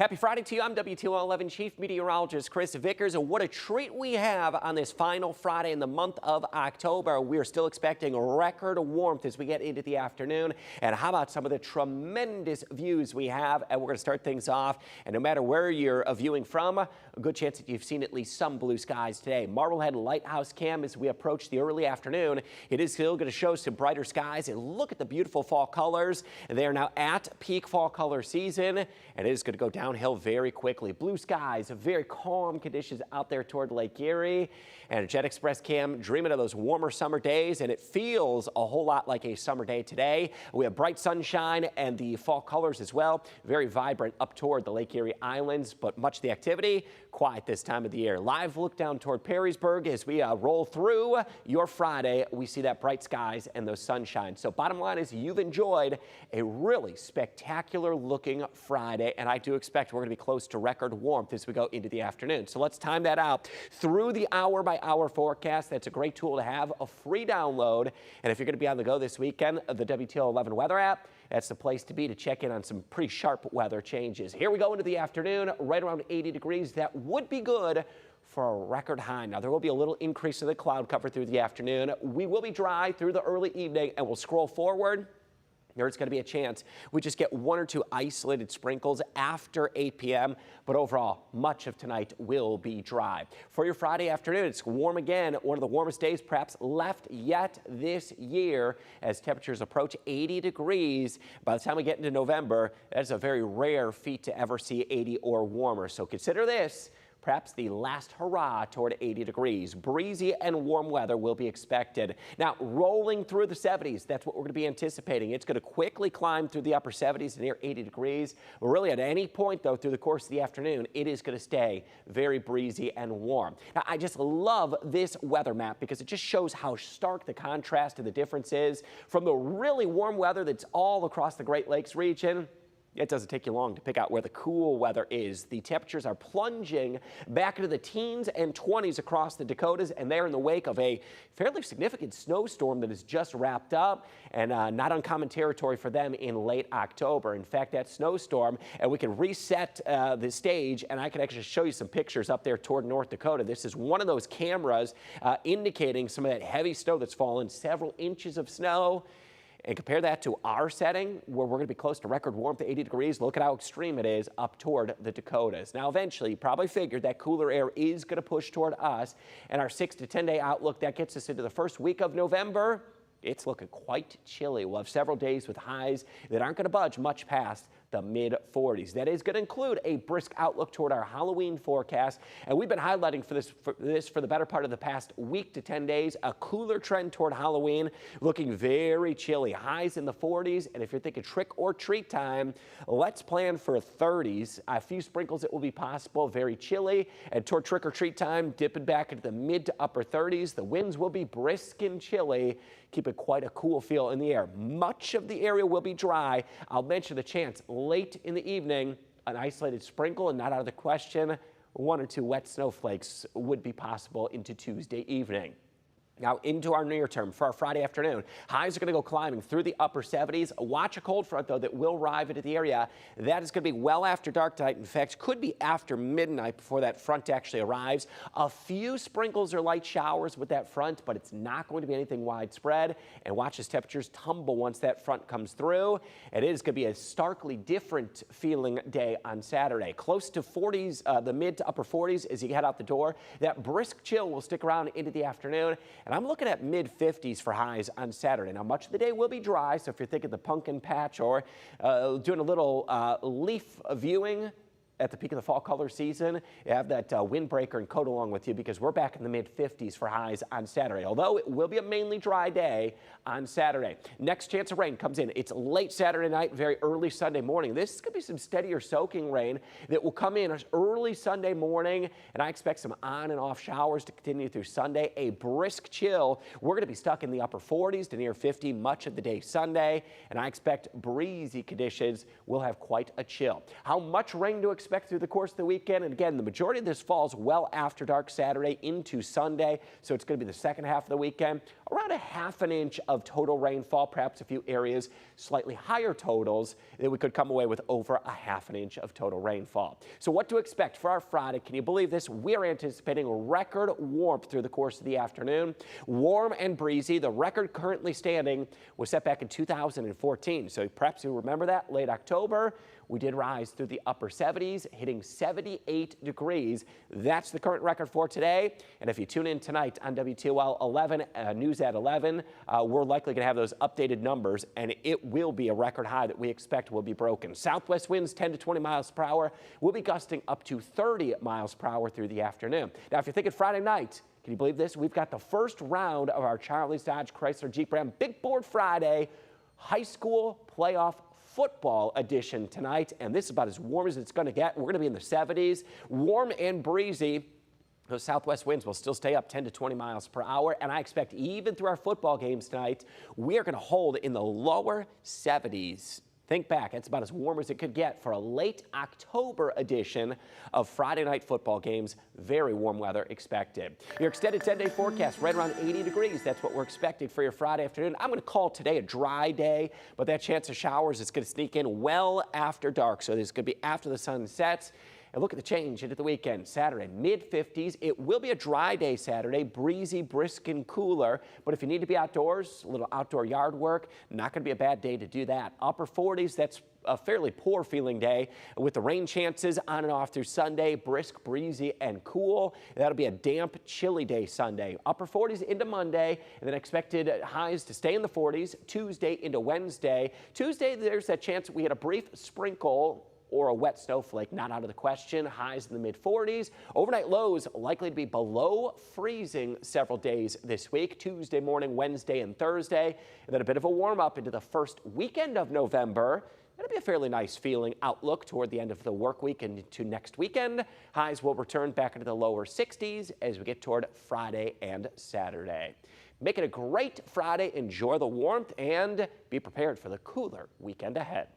Happy Friday to you. I'm WTOL 11 Chief Meteorologist Chris Vickers. And what a treat we have on this final Friday in the month of October. We are still expecting record warmth as we get into the afternoon. And how about some of the tremendous views we have? And we're going to start things off. And no matter where you're viewing from, a good chance that you've seen at least some blue skies today. Marblehead Lighthouse Cam, as we approach the early afternoon, it is still going to show some brighter skies. And look at the beautiful fall colors. They are now at peak fall color season, and it is going to go downhill very quickly. Blue skies, very calm conditions out there toward Lake Erie. And Jet Express Cam dreaming of those warmer summer days, and it feels a whole lot like a summer day today. We have bright sunshine and the fall colors as well. Very vibrant up toward the Lake Erie Islands, but much of the activity quiet this time of the year. Live look down toward Perrysburg as we roll through your Friday. We see that bright skies and those sunshine. So bottom line is you've enjoyed a really spectacular looking Friday, and I do expect we're going to be close to record warmth as we go into the afternoon. So let's time that out through the hour by hour forecast. That's a great tool to have, a free download. And if you're going to be on the go this weekend, the WTOL 11 weather app, that's the place to be to check in on some pretty sharp weather changes. Here we go into the afternoon, right around 80 degrees. That would be good for a record high. Now, there will be a little increase in the cloud cover through the afternoon. We will be dry through the early evening, and we'll scroll forward. There's going to be a chance we just get one or two isolated sprinkles after 8 p.m., but overall, much of tonight will be dry. For your Friday afternoon, it's warm again, one of the warmest days perhaps left yet this year as temperatures approach 80 degrees. By the time we get into November, that's a very rare feat to ever see 80 or warmer. So consider this perhaps the last hurrah toward 80 degrees. Breezy and warm weather will be expected. Now, rolling through the 70s, that's what we're going to be anticipating. It's going to quickly climb through the upper 70s near 80 degrees. Really, at any point, though, through the course of the afternoon, it is going to stay very breezy and warm. Now, I just love this weather map because it just shows how stark the contrast and the difference is from the really warm weather that's all across the Great Lakes region. It doesn't take you long to pick out where the cool weather is. The temperatures are plunging back into the teens and 20s across the Dakotas, and they're in the wake of a fairly significant snowstorm that has just wrapped up, and not uncommon territory for them in late October. In fact, that snowstorm, and we can reset the stage, and I can actually show you some pictures up there toward North Dakota. This is one of those cameras indicating some of that heavy snow that's fallen, several inches of snow. And compare that to our setting, where we're going to be close to record warmth, 80 degrees. Look at how extreme it is up toward the Dakotas. Now, eventually, you probably figured that cooler air is going to push toward us. And our 6 to 10 day outlook, that gets us into the first week of November. It's looking quite chilly. We'll have several days with highs that aren't going to budge much past the mid-40s. That is going to include a brisk outlook toward our Halloween forecast. And we've been highlighting for the better part of the past week to 10 days, a cooler trend toward Halloween, looking very chilly. Highs in the 40s. And if you're thinking trick or treat time, let's plan for 30s. A few sprinkles that will be possible, very chilly. And toward trick or treat time, dipping back into the mid to upper 30s. The winds will be brisk and chilly, keeping quite a cool feel in the air. Much of the area will be dry. I'll mention the chance late in the evening, an isolated sprinkle, and not out of the question, one or two wet snowflakes would be possible into Tuesday evening. Now into our near term for our Friday afternoon. Highs are going to go climbing through the upper 70s. Watch a cold front, though, that will arrive into the area. That is going to be well after dark tonight. In fact, could be after midnight before that front actually arrives. A few sprinkles or light showers with that front, but it's not going to be anything widespread. And watch as temperatures tumble once that front comes through. And it is going to be a starkly different feeling day on Saturday. Close to 40s, the mid to upper 40s as you head out the door. That brisk chill will stick around into the afternoon. And I'm looking at mid-50s for highs on Saturday. Now, much of the day will be dry, so if you're thinking the pumpkin patch or doing a little leaf viewing at the peak of the fall color season, you have that windbreaker and coat along with you because we're back in the mid-50s for highs on Saturday, although it will be a mainly dry day on Saturday. Next chance of rain comes in. It's late Saturday night, very early Sunday morning. This is going to be some steadier soaking rain that will come in early Sunday morning, and I expect some on and off showers to continue through Sunday. A brisk chill. We're going to be stuck in the upper 40s to near 50 much of the day Sunday, and I expect breezy conditions will have quite a chill. How much rain to expect through the course of the weekend? And again, the majority of this falls well after dark Saturday into Sunday, so it's going to be the second half of the weekend. around a ½ an inch of total rainfall, perhaps a few areas slightly higher totals that we could come away with over a ½ an inch of total rainfall. So what to expect for our Friday? Can you believe this? We're anticipating record warmth through the course of the afternoon. Warm and breezy. The record currently standing was set back in 2014. So perhaps you remember that late October. We did rise through the upper 70s, hitting 78 degrees. That's the current record for today. And if you tune in tonight on WTOL 11, News at 11, we're likely going to have those updated numbers, and it will be a record high that we expect will be broken. Southwest winds 10 to 20 miles per hour. We'll be gusting up to 30 miles per hour through the afternoon. Now, if you're thinking Friday night, can you believe this? We've got the first round of our Charlie's Dodge Chrysler Jeep Ram Big Board Friday high school playoff football edition tonight, and this is about as warm as it's going to get. We're going to be in the 70s, warm and breezy. Those southwest winds will still stay up 10 to 20 miles per hour, and I expect even through our football games tonight, we are going to hold in the lower 70s. Think back, it's about as warm as it could get for a late October edition of Friday night football games. Very warm weather expected. Your extended 10-day forecast right around 80 degrees. That's what we're expecting for your Friday afternoon. I'm going to call today a dry day, but that chance of showers is going to sneak in well after dark. So this is going to be after the sun sets. And look at the change into the weekend. Saturday, mid-50s. It will be a dry day Saturday, breezy, brisk, and cooler. But if you need to be outdoors, a little outdoor yard work, not going to be a bad day to do that. Upper 40s, that's a fairly poor feeling day with the rain chances on and off through Sunday, brisk, breezy, and cool. That'll be a damp, chilly day Sunday. Upper 40s into Monday, and then expected highs to stay in the 40s Tuesday into Wednesday. Tuesday, there's that chance we get a brief sprinkle or a wet snowflake, not out of the question. Highs in the mid-40s. Overnight lows likely to be below freezing several days this week. Tuesday morning, Wednesday, and Thursday. And then a bit of a warm-up into the first weekend of November. That'll be a fairly nice feeling outlook toward the end of the work week and into next weekend. Highs will return back into the lower 60s as we get toward Friday and Saturday. Make it a great Friday. Enjoy the warmth and be prepared for the cooler weekend ahead.